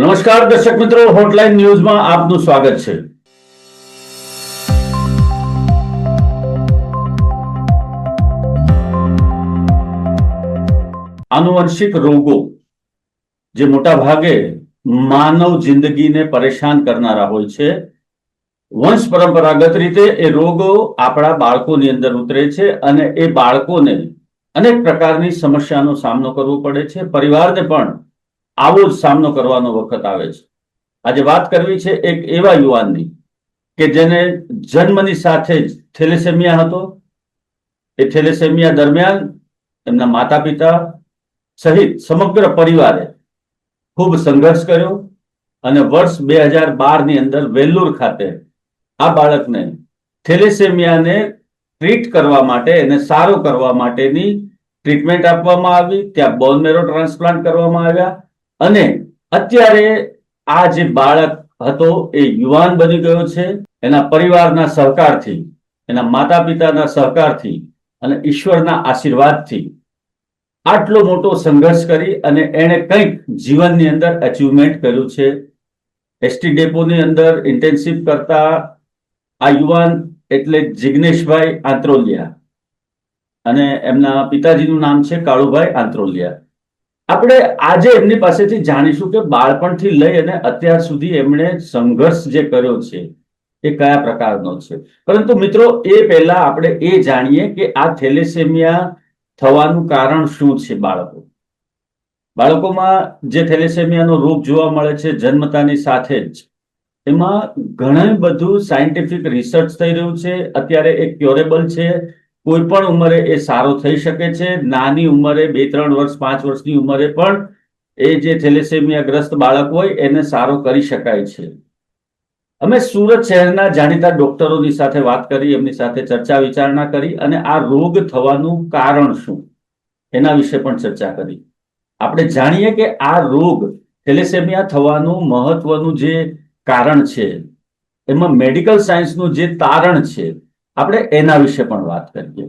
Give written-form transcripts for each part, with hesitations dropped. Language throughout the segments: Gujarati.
નમસ્કાર દર્શક મિત્રો, હોટલાઇન ન્યૂઝમાં આપનું સ્વાગત છે. આનુવંશિક રોગો જે મોટા ભાગે માનવ જિંદગીને પરેશાન કરનારા હોય છે, વંશ પરંપરાગત રીતે એ રોગો આપણા બાળકોની અંદર ઉતરે છે અને એ બાળકોને અનેક પ્રકારની સમસ્યાનો સામનો કરવો પડે છે. પરિવારને પણ આવો જ સામનો કરવાનો વખત આવે છે. આજે વાત કરવી છે એક એવા યુવાનની કે જેને જન્મની સાથે જ થેલેસેમિયા હતો. એ થેલેસેમિયા દરમિયાન એમના માતા પિતા સહિત સમગ્ર પરિવારે ખૂબ સંઘર્ષ કર્યો અને વર્ષ 2012ની અંદર વેલ્લુર ખાતે આ બાળકને થેલેસેમિયાને ટ્રીટ કરવા માટે, એને સારો કરવા માટેની ટ્રીટમેન્ટ આપવામાં આવી. ત્યાં બોન મેરો ટ્રાન્સપ્લાન્ટ કરવામાં આવ્યા અને અત્યારે આ જે બાળક હતો એ યુવાન બની ગયો છે. એના પરિવારના સહકારથી, એના માતા પિતાના સહકારથી અને ઈશ્વરના આશીર્વાદથી આટલો મોટો સંઘર્ષ કરી અને એણે કંઈક જીવનની અંદર અચીવમેન્ટ કર્યું છે. એસટી ડેપોની અંદર ઇન્ટર્નશિપ કરતા આ યુવાન એટલે જિગ્નેશભાઈ આંત્રોલિયા અને એમના પિતાજીનું નામ છે કાળુભાઈ આંત્રોલિયા. આપણે આજે એમની પાસેથી જાણીશું કે બાળપણથી લઈ અને અત્યાર સુધી એમણે સંઘર્ષ જે કર્યો છે એ કયા પ્રકારનો છે. પરંતુ મિત્રો, એ પહેલા આપણે એ જાણીએ કે આ થેલેસેમિયા થવાનું કારણ શું છે. બાળકોમાં જે થેલેસેમિયાનો રોગ જોવા મળે છે જન્મતાની સાથે જ, એમાં ઘણું બધું સાયન્ટિફિક રિસર્ચ થઈ રહ્યું છે. અત્યારે એ ક્યોરેબલ છે. કોઈ પણ ઉંમરે એ સારો થઈ શકે છે. નાની ઉંમરે 2-3 વર્ષ 5 વર્ષની ઉંમરે પણ એ જે થેલેસેમિયા ગ્રસ્ત બાળક હોય એને સારો કરી શકાય છે. અમે સુરત શહેરના જાણીતા ડોક્ટરોની સાથે વાત કરી, એમની સાથે ચર્ચા વિચારણા કરી અને આ રોગ થવાનું કારણ શું એના વિશે પણ ચર્ચા કરી. આપણે જાણીએ કે આ રોગ થેલેસેમિયા થવાનું મહત્વનું જે કારણ છે, એમાં મેડિકલ સાયન્સનું જે તારણ છે, આપણે એના વિશે પણ વાત કરીએ.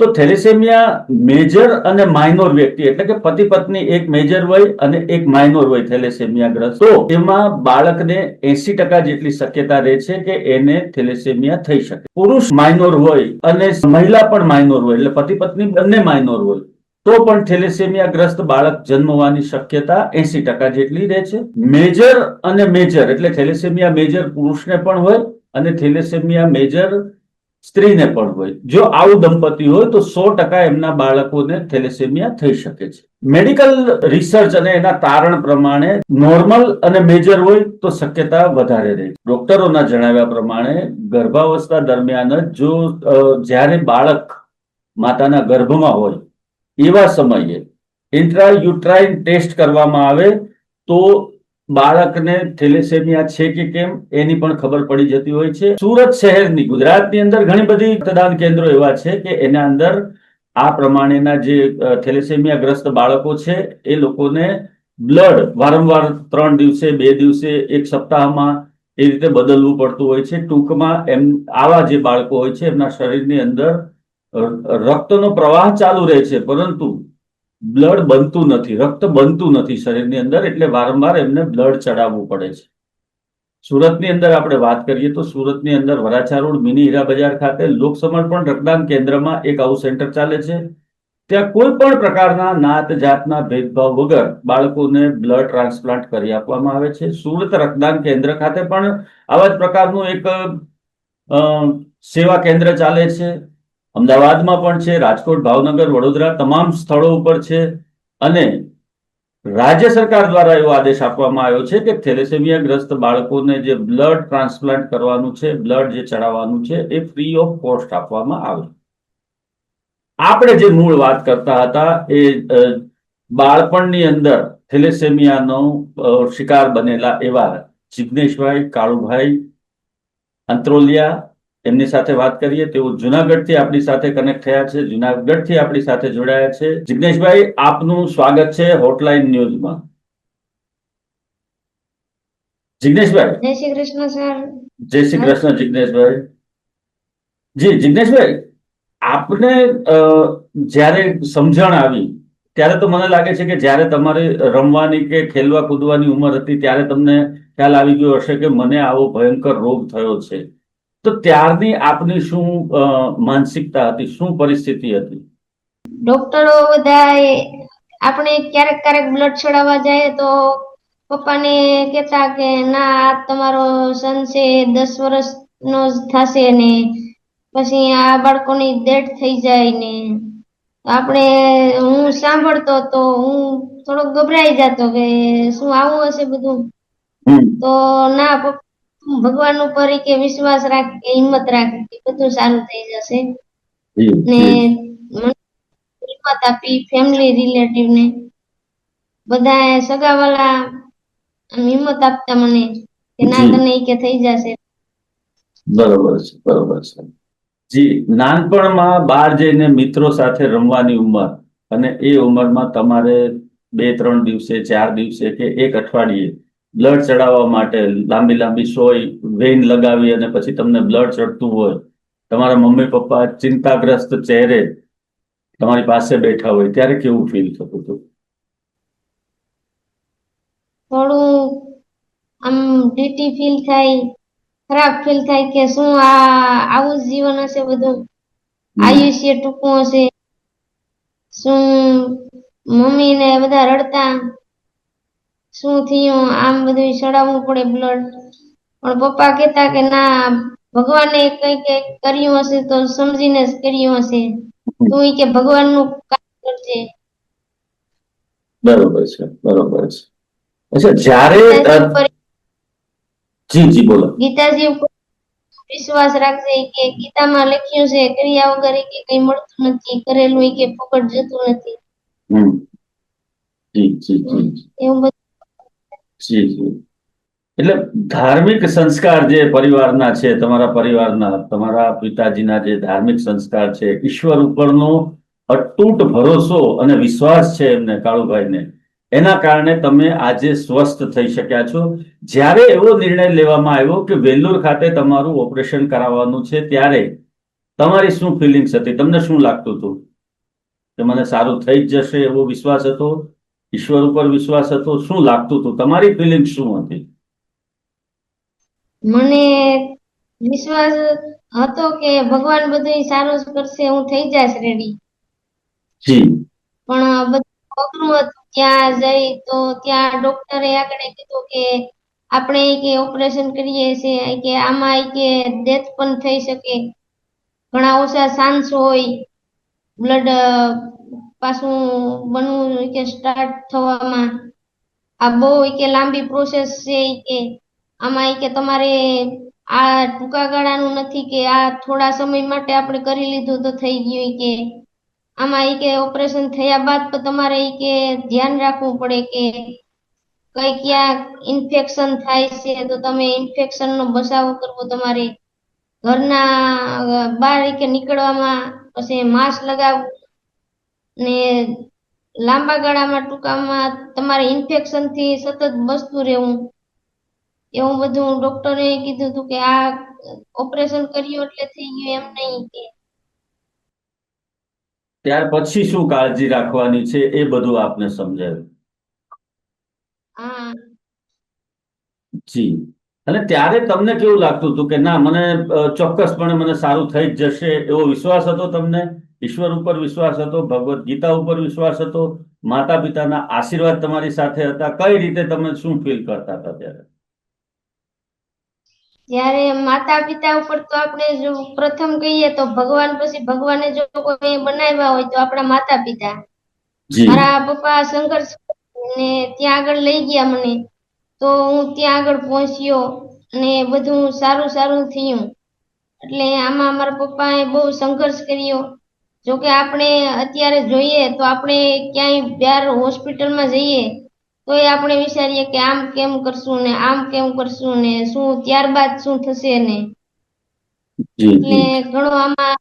તો થેલેસેમિયા મેજર અને માઇનોર વ્યક્તિ એટલે કે પતિ પત્ની, એક મેજર હોય અને એક માઇનોર હોય થેલેસેમિયા ગ્રસ્ત, તો એમાં બાળકને 80% જેટલી શક્યતા રહે છે કે એને થેલેસેમિયા થઈ શકે. પુરુષ માઇનોર હોય અને મહિલા પણ માઇનોર હોય એટલે પતિ પત્ની બંને માઇનોર હોય તો પણ થેલેસેમિયા ગ્રસ્ત બાળક જન્મવાની શક્યતા 80% જેટલી રહે છે. મેજર અને મેજર એટલે થેલેસેમિયા મેજર પુરુષને પણ હોય અને થેલેસેમિયા મેજર સ્ત્રીને પણ હોય. જો આવું દંપતી હોય તો 100% એમના બાળકોને થેલેસેમિયા થઈ શકે છે. મેડિકલ રિસર્ચ અને એના તારણ પ્રમાણે નોર્મલ અને મેજર હોય તો શક્યતા વધારે રહે. ડોક્ટરોના જણાવ્યા પ્રમાણે ગર્ભાવસ્થા દરમિયાન જ જો જ્યારે બાળક માતાના ગર્ભમાં હોય એવા સમયે ઇન્ટ્રાયુટ્રાઇન ટેસ્ટ કરવામાં આવે તો બાળકને થેલેસેમિયા છે કે કેમ એની પણ ખબર પડી જતી હોય છે. સુરત શહેરની, ગુજરાતની અંદર ઘણી બધી મતદાન કેન્દ્રો એવા છે કે એના અંદર આ પ્રમાણેના જે થેલેસેમિયા ગ્રસ્ત બાળકો છે એ લોકોને બ્લડ વારંવાર 3 દિવસે, 2 દિવસે, 1 સપ્તાહમાં એ રીતે બદલવું પડતું હોય છે. ટૂંકમાં આવા જે બાળકો હોય છે એમના શરીરની અંદર રક્તનો પ્રવાહ ચાલુ રહે છે પરંતુ બ્લડ બનતું નથી, રક્ત બનતું નથી શરીરની અંદર, એટલે વારંવાર એમને બ્લડ ચડાવવું પડે છે. સુરતની અંદર આપણે વાત કરીએ તો સુરતની અંદર વરાછા રોડ મિની હીરા બજાર ખાતે લોકસમર્પણ રક્તદાન કેન્દ્રમાં એક આવું સેન્ટર ચાલે છે. ત્યાં કોઈ પણ પ્રકારના નાત જાતના ભેદભાવ વગર બાળકોને બ્લડ ટ્રાન્સપ્લાન્ટ કરી આપવામાં આવે છે. સુરત રક્તદાન કેન્દ્ર ખાતે પણ આવા જ પ્રકારનું એક સેવા કેન્દ્ર ચાલે છે. અમદાવાદમાં પણ છે, રાજકોટ, ભાવનગર, વડોદરા તમામ સ્થળો ઉપર છે અને રાજ્ય સરકાર દ્વારા એવો આદેશ આપવામાં આવ્યો છે કે થેલેસેમિયા ગ્રસ્ત બાળકોને જે બ્લડ ટ્રાન્સપ્લાન્ટ કરવાનું છે, બ્લડ જે ચડાવવાનું છે એ ફ્રી ઓફ કોસ્ટ આપવામાં આવે. આપણે જે મૂળ વાત કરતા હતા એ બાળપણની અંદર થેલેસેમિયાનો શિકાર બનેલા એવા જિગ્નેશભાઈ કાળુભાઈ આંત્રોલિયા, એમની સાથે વાત કરીએ. તેઓ જુનાગઢથી આપણી સાથે કનેક્ટ થયા છે, જુનાગઢથી આપણી સાથે જોડાયા છે. જિગ્નેશભાઈ, આપનું સ્વાગત છે હોટલાઇન ન્યૂઝમાં. જિગ્નેશભાઈ, જય શ્રી કૃષ્ણ સર. જય શ્રી કૃષ્ણ જિગ્નેશભાઈ. જી જિગ્નેશભાઈ, આપને જ્યારે સમજણ આવી ત્યારે તો મને લાગે છે કે જ્યારે તમારે રમવાની કે ખેલવા કૂદવાની ઉંમર હતી ત્યારે તમને ખ્યાલ આવી ગયો હશે કે મને આવો ભયંકર રોગ થયો છે. તો ત્યારની આપની શું માનસિકતા હતી, શું પરિસ્થિતિ હતી? ડોક્ટરો બધા આપણે ક્યારેક ક્યારેક બ્લડ ચડાવવા જાય તો પપ્પાને કહેતા કે ના આ તમારો સન છે 10 વર્ષનો જ થશે ને પછી આ બાળકોની ડેથ થઈ જાય ને આપણે હું સાંભળતો તો હું થોડોક ગભરાઈ જતો કે શું આવું હશે બધું. તો ના પપ્પા ભગવાન ઉપર કે વિશ્વાસ રાખ કે હિંમત રાખ કે બધું સારું થઈ જશે ને હિંમત આપી ફેમિલી રિલેટિવ ને બધા સગાવાલા હિંમત આપતા મને કે ના તને કે થઈ જશે. બરોબર છે, બરોબર છે. જી, નાનપણમાં બહાર જઈને મિત્રો સાથે રમવાની ઉંમર અને એ ઉંમરમાં તમારે 2-3 દિવસે, 4 દિવસે કે એક અઠવાડિયે બ્લડ ચડાવવા માટે લાંબી લાંબી સોય વેઇન લગાવી અને પછી તમને બ્લડ ચડતું હોય, તમારા મમ્મી પપ્પા ચિંતાગ્રસ્ત ચહેરે તમારી પાસે બેઠા હોય, ત્યારે કેવું ફીલ થતું હતું? થોડું આમ ડીટી ફીલ થાય, ખરાબ ફીલ થાય કે શું આવું જ જીવન હશે બધું, આયુષ્ય ટૂંકું હશે. શું મમ્મી ને બધા રડતા શું થયું આમ બધું ચડાવવું પડે બ્લડ, પણ પપ્પા કહેતા કે ના ભગવાને કઈ કર્યું હશે તો સમજીને જ કર્યું હશે, તું કે ભગવાનનું કામ કરજે. બરોબર છે, બરોબર છે. અચ્છા, જ્યારે જી બોલો. ગીતાજી ઉપર વિશ્વાસ રાખજે કે ગીતામાં લખ્યું છે કર્યા વગર કે કઈ મળતું નથી, કરેલું કે ફોકટ જતું નથી. જી જી જી એવું બધું. જી જી. એટલે ધાર્મિક સંસ્કાર જે પરિવારના છે, તમારા પરિવારના, તમારા પિતાજીના જે ધાર્મિક સંસ્કાર છે, ઈશ્વર ઉપરનો અતૂટ ભરોસો અને વિશ્વાસ છે એમને, કાળુભાઈને, એના કારણે તમે આજે સ્વસ્થ થઈ શક્યા છો. જ્યારે એવો નિર્ણય લેવામાં આવ્યો કે વેલ્લોર ખાતે તમારું ઓપરેશન કરાવવાનું છે, ત્યારે તમારી શું ફિલિંગ્સ હતી? તમને શું લાગતું હતું કે મને સારું થઈ જ જશે એવો વિશ્વાસ હતો? ઈશ્વર ઉપર વિશ્વાસ હતો? શું લાગતું હતું? તમારી ફિલિંગ શું હતી? મને વિશ્વાસ હતો કે ભગવાન બધું સારું જ કરશે, હું થઈ જઈશ રેડી. જી. પણ બધું અઘરું હતું. ત્યાં જઈ તો ત્યાં ડોક્ટરે આગળ કીધું કે આપણે કે ઓપરેશન કરીએ છીએ કે આમાં કે ડેથ પણ થઈ શકે, ઘણા ઓછા ચાન્સ હોય બ્લડ પાછું બનવું કે સ્ટાર્ટ થવામાં. આ બહુ કે લાંબી પ્રોસેસ છે કે આમાં કે તમારે આ ટૂંકા ગાળાનું નથી કે આ થોડા સમય માટે આપણે કરી લીધું તો થઈ ગયું કે આમાં કે ઓપરેશન થયા બાદ તો તમારે કે ધ્યાન રાખવું પડે કે કઈ ક્યાં ઇન્ફેક્શન થાય છે તો તમે ઇન્ફેક્શન નો બચાવ કરવો તમારે, ઘરના બહાર કે નીકળવામાં પછી માસ્ક લગાવવું ને લાંબા ગાળામાં ટૂંકામાં તમારે ઇન્ફેક્શન થી સતત બચતું રહેવું. એવું બધું ડોક્ટરે કીધું હતું કે આ ઓપરેશન કર્યું એટલે થઈ ગયું એમ નહીં કે. ત્યાર પછી શું કાળજી રાખવાની છે એ બધું આપને સમજાવ્યું. હા. જી. અને ત્યારે તમને કેવું લાગતું હતું કે ના મને ચોક્કસપણે મને સારું થઈ જ જશે એવો વિશ્વાસ હતો તમને? ઈશ્વર ઉપર વિશ્વાસ હતો? ભગવદ્ ગીતા ઉપર વિશ્વાસ હતો? માતા પિતાના આશીર્વાદ તમારી સાથે હતા? કઈ રીતે તમે શું ફીલ કરતા હતા ત્યારે? ત્યારે માતા પિતા ઉપર તો આપણે જો પ્રથમ કહીએ તો ભગવાન, પછી ભગવાને જો કોઈ બનાવ્યા હોય તો આપણા માતા પિતા. મારા પપ્પા સંઘર્ષ ને ત્યાં આગળ લઈ ગયા મને, તો હું ત્યાં આગળ પહોંચ્યો ને બધું સારું સારું થયું. એટલે આમાં મારા પપ્પાએ બહુ સંઘર્ષ કર્યો. જોકે આપણે અત્યારે જોઈએ તો આપણે ક્યાંય બહાર હોસ્પિટલમાં જઈએ તો એ આપણે વિચારીએ કે આમ કેમ કરશું ને આમ કેમ કરશું ને શું ત્યારબાદ શું થશે ને. એટલે ઘણો આમાં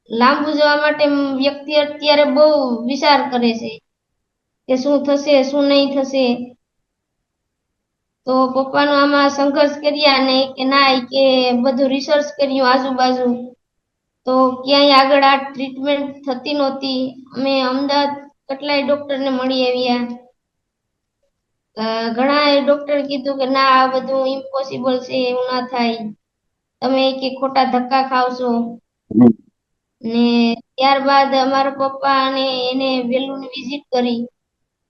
લાંબુ જવા માટે વ્યક્તિ અત્યારે બહુ વિચાર કરે છે કે શું થશે શું નહીં થશે. તો પપ્પાનો આમાં સંઘર્ષ કર્યા ને કે ના કે બધું રિસર્ચ કર્યું આજુબાજુ, તો ક્યાંય આગળ આ ટ્રીટમેન્ટ થતી નહોતી. અમે અમદાવાદ કેટલાય ડોક્ટર ને મળી આવ્યા. ઘણા ડોક્ટર કીધું કે ના આ બધું ઇમ્પોસિબલ છે, એવું ના થાય, તમે કે ખોટા ધક્કા ખાવશો. હમ, ને ત્યારબાદ અમારા પપ્પા ને એને વેલું વિઝિટ કરી.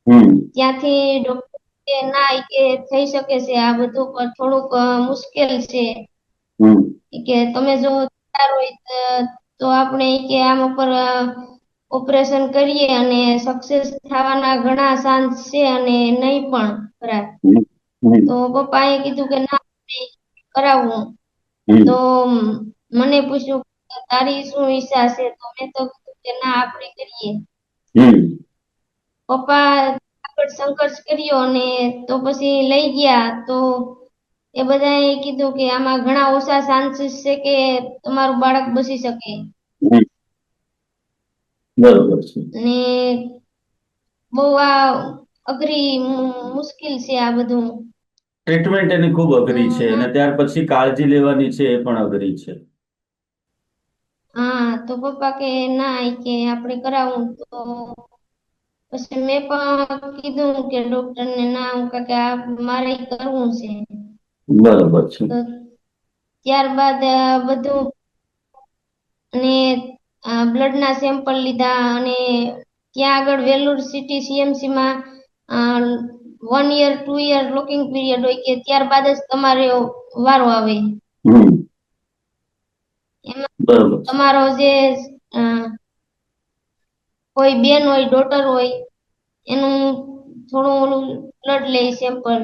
હમ, ત્યાંથી ડોક્ટર કે ના કે થઈ શકે છે, આ બધું પણ થોડુંક મુશ્કેલ છે. હમ, કે તમે જો તૈયાર હોય તો આપણે કે આમ ઉપર ઓપરેશન કરીએ અને સક્સેસ થવાના ઘણા ચાન્સ છે અને નહીં પણ ખરા. હમ, હમ, તો પપ્પાએ કીધું કે ના આપણે કરાવવું. હમ, તો મને પૂછ્યું કે તારી શું ઈચ્છા છે, તો મેં તો કીધું કે ના આપણે કરીએ. હમ, પપ્પા આગળ સંઘર્ષ કર્યો અને તો પછી લઈ ગયા. તો એ બધાએ કીધું કે આમાં ઘણા ઓછા ચાન્સીસ છે કે તમારું બાળક બચી શકે. હમ. બરોબર છે. ને બહુ આ અઘરી મુશ્કેલ છે આ બધું. ટ્રીટમેન્ટ એની ખૂબ તો અઘરી છે અને ત્યાર પછી કાળજી લેવાની છે એ પણ અઘરી છે. હા, તો પપ્પા કે ના કે આપણે કરાવું. તો પછી મેં પણ કીધું કે ડોક્ટર ને ના હું કે આ મારે કરવું છે. બરોબર છે. તો ત્યારબાદ બધું અને બ્લડ ના સેમ્પલ લીધા અને ત્યાં આગળ વેલુર સિટી સીએમસી માં 1 યર 2 યર લોકિંગ પીરિયડ હોય કે ત્યારબાદ જ તમારે વારો આવે. હમ, એમાં બરોબર છે. તમારો જે અ, કોઈ બેન હોય, ડોટર હોય, એનું થોડું ઓલું બ્લડ લે સેમ્પલ.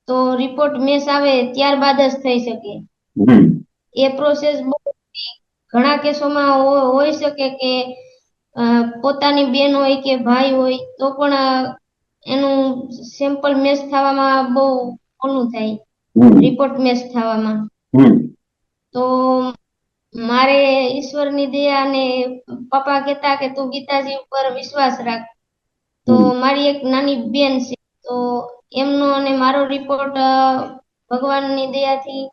તો રિપોર્ટ મેચ આવે ત્યારબાદ જ થઈ શકે. હમ, એ પ્રોસેસ બહુ ઘણા કેસોમાં હોઈ શકે કે પોતાની બેન હોય કે ભાઈ હોય તો પણ એનું સેમ્પલ મેચ થવામાં બહુ ઓલું થાય, હમ, રિપોર્ટ મેચ થવામાં. હમ, તો મારે ઈશ્વરની દયા ને પપ્પા કહેતા કે તું ગીતાજી ઉપર વિશ્વાસ રાખ. તો હમ, મારી એક નાની બેન છે, તો એમનો અને મારો રિપોર્ટ ભગવાનની દયાથી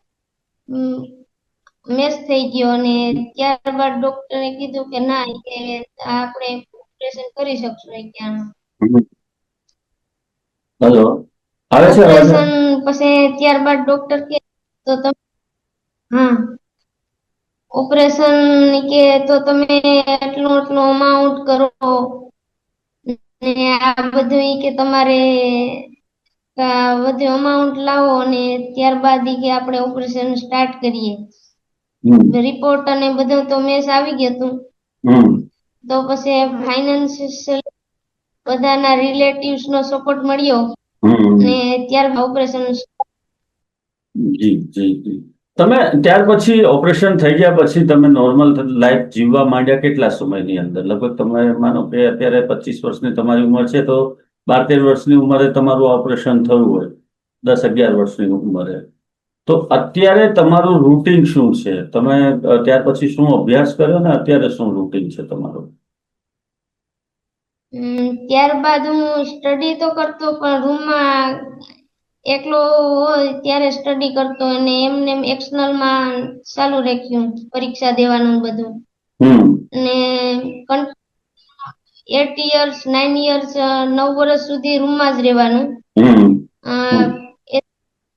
મેચ થઈ ગયો અને ત્યારબાદ ડોક્ટરે કીધું કે ના કે આપણે ઓપરેશન કરી શકશું ત્યાંનું. હમ. હલો, આવે છે અવાજ? ઓપરેશન પછી ત્યારબાદ ડોક્ટર કે તો તમે હા ઓપરેશન કે તો તમે એટલું એટલું અમાઉન્ટ કરો. ને આ બધું ઈ કે તમારે વધુ અમાઉન્ટ લાવો અને ત્યારબાદ કે આપણે ઓપરેશન સ્ટાર્ટ કરીએ. હમ, રિપોર્ટ અને બધું તો મેચ આવી ગયું હતું. હમ, તો પછી ફાઈનાન્શિયલ બધાના રિલેટિવ્સ નો સપોર્ટ મળ્યો ને હમ. ત્યાર ઓપરેશન જી જી જી. તમે ત્યાર પછી ઓપરેશન થઈ ગયા પછી તમે નોર્મલ લાઈફ જીવવા માંડ્યા કેટલા સમયની અંદર? લગભગ તમે માનો કે અત્યારે 25 વર્ષની તમારી ઉંમર છે તો 12-13 વર્ષની ઉંમરે તમારું ઓપરેશન થયું હોય, 10-11 વર્ષની ઉંમરે. તો અત્યારે તમારું રૂટીન શું છે? તમે ત્યાર પછી શું અભ્યાસ કર્યો ને અત્યારે શું રૂટીન છે તમારું? ત્યારબાદ હું સ્ટડી તો કરતો પણ રૂમમાં એકલો હોય ત્યારે સ્ટડી કરતો અને એમને એક્સટર્નલ માં ચાલુ રાખ્યું પરીક્ષા દેવાનું બધું. હમ, અને 8 યર્સ 9 યર્સ 9 વર્ષ સુધી રૂમમાં જ રહેવાનું. હમ, અ, હમ,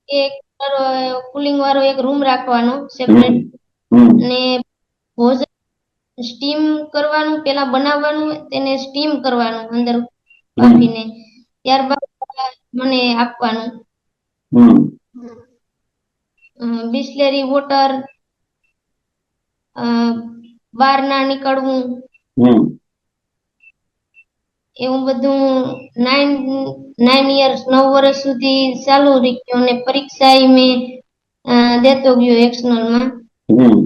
એક કુલિંગ વાળો એક રૂમ રાખવાનો હમ, સેપરેટ. હમ, અને ભોજન સ્ટીમ કરવાનું, પેલા બનાવવાનું, તેને સ્ટીમ કરવાનું અંદર હમ, બાફીને, ત્યારબાદ મને આપવાનું. હમ, બિસ્લેરી વોટર, બહાર ના નીકળવું, હમ, એવું બધું 9 યર્સ 9 વર્ષ સુધી ચાલુ રાખ્યું અને પરીક્ષા મેં દેતો ગયો એક્સટર્નલ માં. હમ,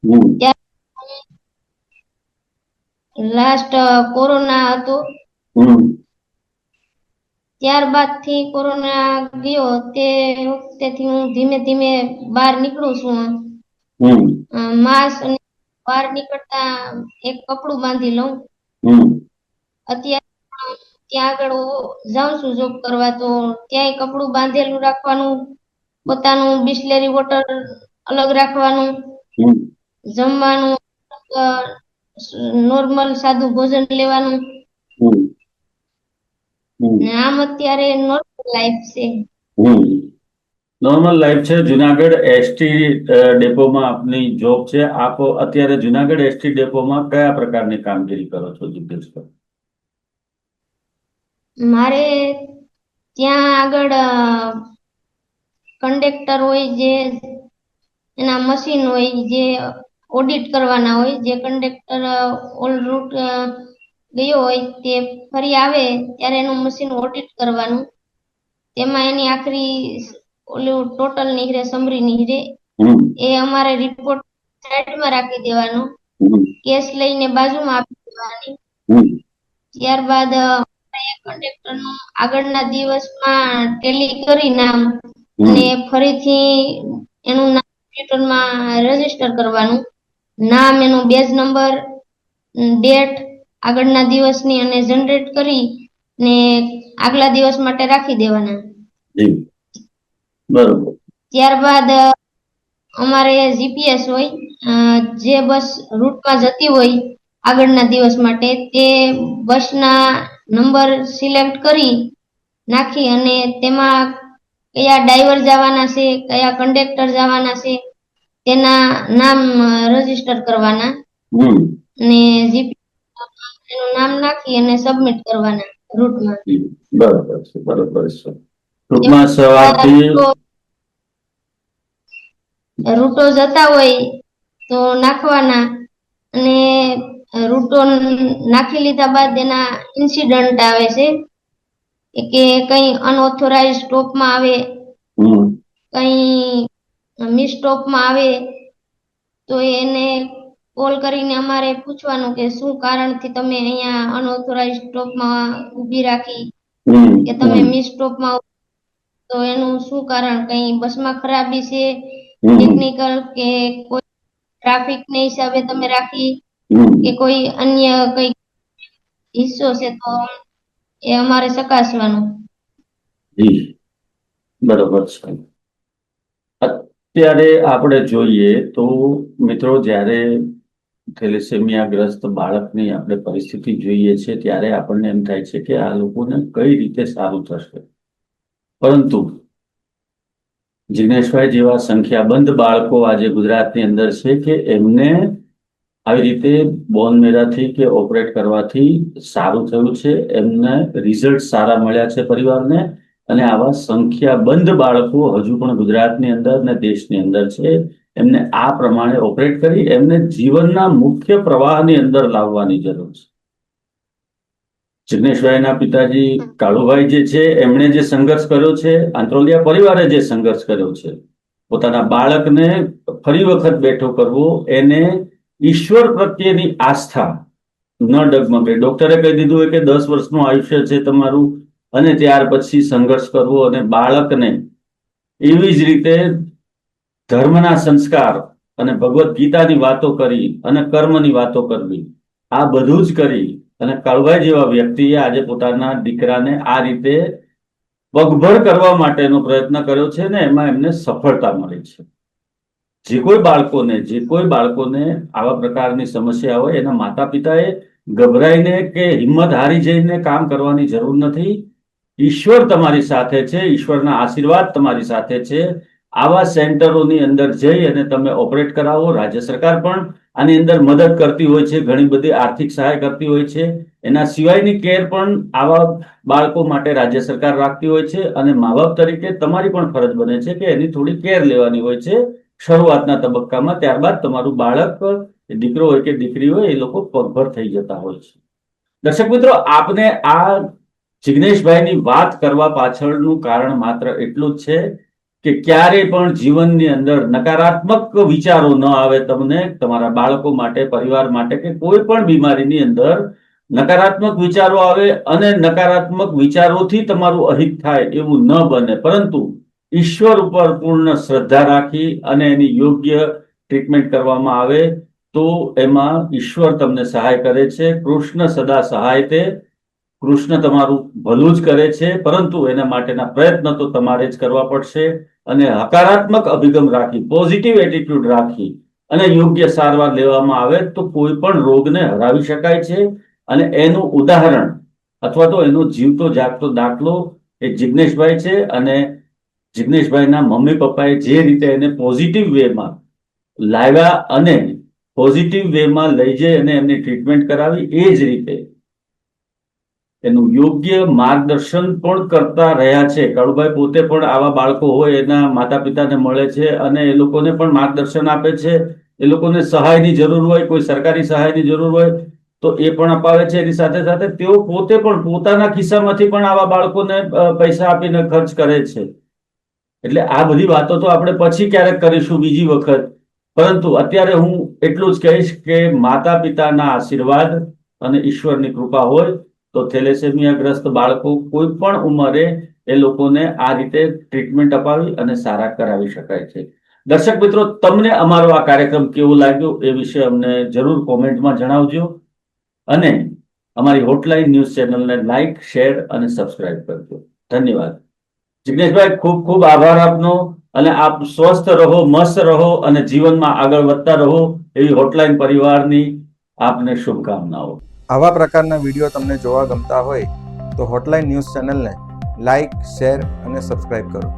હમ, લાસ્ટ કોરોના હતો. હમ, ત્યારબાદ થી કોરોના ગયો તે વખતેથી હું ધીમે ધીમે બહાર નીકળું છું. હમ, માસ્ક અને બહાર નીકળતા એક કપડું બાંધી લઉં. હમ, અત્યારે ત્યાં આગળ જાઉં છું જોબ કરવા, તો ત્યાંય કપડું બાંધેલું રાખવાનું, પોતાનું બિસ્લેરી વોટર અલગ રાખવાનું, હમ, જમવાનું નોર્મલ સાદું ભોજન લેવાનું. હમ. ને આમ અત્યારે નોર્મલ લાઈફ છે. નોર્મલ લાઈફ છે. જુનાગઢ એસટી ડેપોમાં આપની જોબ છે. આપ અત્યારે જુનાગઢ એસટી ડેપોમાં કયા પ્રકારની કામગીરી કરો છો જિગ્નેશભાઈ? મારે ત્યાં આગળ કંડક્ટર હોય, જે એના મશીન હોય, જે ઓડિટ કરવાના હોય. જે કંડક્ટર ઓલ રૂટ ગયો હોય તે ફરી આવે ત્યારે એનું મશીન ઓડિટ કરવાનું. તેમાં એની આખરી ઓલું ટોટલ નીકળે, સમરી નીકળે, એ અમારે રિપોર્ટ સાઈડમાં રાખી દેવાનો, કેસ લઈને બાજુમાં આપી દેવાની. ત્યારબાદ કંડક્ટર નું આગળના દિવસમાં ટેલી કરી નામ, અને ફરીથી એનું નામ કોમ્પ્યુટરમાં રજીસ્ટર કરવાનું. નામ, એનું બેઝ નંબર, ડેટ આગળના દિવસની અને જનરેટ કરી ને આગલા દિવસ માટે રાખી દેવાના. બરોબર. ત્યારબાદ અમારે જીપીએસ હોય, જે બસ રૂટમાં જતી હોય આગળના દિવસ માટે, તે બસના નંબર સિલેક્ટ કરી નાખી અને તેમાં કયા ડ્રાઈવર જવાના છે, કયા કંડક્ટર જવાના છે, તેના નામ રજીસ્ટર કરવાના ને એનું નામ નાખી અને સબમિટ કરવાના રૂટમાં. બરોબર છે, બરોબર છે. ટૂંકમાં સવારથી રૂટો જતા હોય તો નાખવાના, અને રૂટો નાખી લીધા બાદ એના ઇન્સિડન્ટ આવે છે કે કઈ અનઓથોરાઇઝ સ્ટોપમાં આવે, કઈ મિસ સ્ટોપમાં આવે, તો એને કોલ કરીને અમારે પૂછવાનું કે શું કારણથી તમે અહીંયા અનઓથોરાઇઝ સ્ટોપમાં ઊભી રાખી, કે તમે મિસ સ્ટોપમાં, તો એનું શું કારણ, કઈ બસમાં ખરાબી છે, ટેકનિકલ, કે કોઈ ટ્રાફિક ને હિસાબે તમે રાખી, કે કોઈ અન્ય કઈ હિસ્સો છે, તો એ અમારે ચકાસવાનું. બરોબર છે. અત્યારે આપણે જોઈએ તો મિત્રો, જ્યારે થેલેસેમિયાગ્રસ્ત બાળકની આપણે પરિસ્થિતિ જોઈએ છે ત્યારે આપણને એમ થાય છે કે આ લોકોને કઈ રીતે સારું થશે. પરંતુ જિગ્નેશભાઈ જેવા સંખ્યાબંધ બાળકો આજે ગુજરાતની અંદર છે કે એમને આવી રીતે બોન મેરાથી કે ઓપરેટ કરવાથી સારું થયું છે, એમને રિઝલ્ટ સારા મળ્યા છે પરિવારને, અને આવા સંખ્યાબંધ બાળકો હજુ પણ ગુજરાતની અંદર ને દેશની અંદર છે. એમને આ પ્રમાણે ઓપરેટ કરી એમને જીવનના મુખ્ય પ્રવાહની અંદર લાવવાની જરૂર છે. જિગ્નેશભાઈના પિતાજી કાળુભાઈ જે છે, એમણે જે સંઘર્ષ કર્યો છે, આંત્રોલિયા પરિવારે જે સંઘર્ષ કર્યો છે, પોતાના બાળકને ફરી વખત બેઠો કરવો, એને ઈશ્વર પ્રત્યેની આસ્થા ન ડગમગે. ડોક્ટરે કહી દીધું હોય કે 10 વર્ષનું આયુષ્ય છે તમારું, અને ત્યાર પછી સંઘર્ષ કરવો, અને બાળકને એવી જ રીતે ધર્મના સંસ્કાર અને ભગવદ્ ગીતાની વાતો કરી અને કર્મની વાતો કરવી, આ બધું જ કરી અને કાળુભાઈ જેવા વ્યક્તિએ આજે પોતાના દીકરાને આ રીતે પગભર કરવા માટેનો પ્રયત્ન કર્યો છે ને એમાં એમને સફળતા મળી છે. જે કોઈ બાળકોને આવા પ્રકારની સમસ્યા હોય, એના માતા પિતાએ ગભરાઈને કે હિંમત હારી જઈને કામ કરવાની જરૂર નથી. ઈશ્વર તમારી સાથે છે, ઈશ્વરના આશીર્વાદ તમારી સાથે છે. આવા સેન્ટરોની અંદર જઈ અને તમે ઓપરેટ કરાવો. રાજ્ય સરકાર પણ આની અંદર મદદ કરતી હોય છે, ઘણી બધી આર્થિક સહાય કરતી હોય છે. એના સિવાયની કેર પણ આવા બાળકો માટે રાજ્ય સરકાર રાખતી હોય છે, અને મા બાપ તરીકે તમારી પણ ફરજ બને છે કે એની થોડી કેર લેવાની હોય છે શરૂઆતના તબક્કામાં. ત્યારબાદ તમારું બાળક, દીકરો હોય કે દીકરી હોય, એ લોકો પગભર થઈ જતા હોય છે. દર્શક મિત્રો, આપને આ જિગ્નેશભાઈની વાત કરવા પાછળનું કારણ માત્ર એટલું જ છે કે ક્યારે પણ જીવનની અંદર નકારાત્મક વિચારો ન આવે તમને, તમારા બાળકો માટે, પરિવાર માટે, કે કોઈ પણ બીમારીની અંદર નકારાત્મક વિચારો આવે અને નકારાત્મક વિચારોથી તમારું અહિત થાય એવું ન બને, પરંતુ ઈશ્વર ઉપર પૂર્ણ શ્રદ્ધા રાખી અને એની યોગ્ય ટ્રીટમેન્ટ કરવામાં આવે તો એમાં ઈશ્વર તમને સહાય કરે છે. કૃષ્ણ સદા સહાય તે. કૃષ્ણ તમારું ભલું જ કરે છે, પરંતુ એના માટેના પ્રયત્ન તો તમારે જ કરવા પડશે. અને હકારાત્મક અભિગમ રાખી, પોઝિટિવ એટીટ્યુડ રાખી અને યોગ્ય સારવાર લેવામાં આવે તો કોઈ પણ રોગને હરાવી શકાય છે. અને એનું ઉદાહરણ અથવા તો એનો જીવતો જાગતો દાખલો એ જિજ્ઞેશભાઈ છે. અને જિજ્ઞેશભાઈના મમ્મી પપ્પાએ જે રીતે એને પોઝિટિવ વેમાં લાવ્યા અને પોઝિટિવ વેમાં લઈ જઈ અને એમની ટ્રીટમેન્ટ કરાવી, એ જ રીતે એનું યોગ્ય માર્ગદર્શન પણ કરતા રહ્યા છે. કાળુભાઈ પોતે પણ આવા બાળકો હોય એના માતા પિતાને મળે છે અને એ લોકોને પણ માર્ગદર્શન આપે છે. એ લોકોને સહાયની જરૂર હોય, કોઈ સરકારી સહાયની જરૂર હોય તો એ પણ અપાવે છે. એની સાથે સાથે તેઓ પોતે પણ પોતાના ખિસ્સામાંથી પણ આવા બાળકોને પૈસા આપીને ખર્ચ કરે છે. એટલે આ બધી વાતો તો આપણે પછી ક્યારેક કરીશું, બીજી વખત. પરંતુ અત્યારે હું એટલું જ કહીશ કે માતા પિતાના આશીર્વાદ અને ઈશ્વરની કૃપા હોય તો થેલેસેમિયાગ્રસ્ત બાળકો કોઈ પણ ઉંમરે એ લોકોને આ રીતે ટ્રીટમેન્ટ અપાવી અને સારા કરાવી શકાય છે. દર્શક મિત્રો, તમને અમારો આ કાર્યક્રમ કેવો લાગ્યો એ વિશે અમને જરૂર કોમેન્ટમાં જણાવજો અને અમારી હોટલાઇન ન્યૂઝ ચેનલને લાઈક, શેર અને સબસ્ક્રાઇબ કરજો. ધન્યવાદ. જિગ્નેશભાઈ, ખૂબ ખૂબ આભાર આપનો. અને આપ સ્વસ્થ રહો, મસ્ત રહો અને જીવનમાં આગળ વધતા રહો એવી હોટલાઇન પરિવારની આપને શુભકામનાઓ. આવા પ્રકારના વિડીયો તમને જોવા ગમતા હોય તો હોટલાઇન ન્યૂઝ ચેનલને લાઇક, શેર અને સબસ્ક્રાઇબ કરો.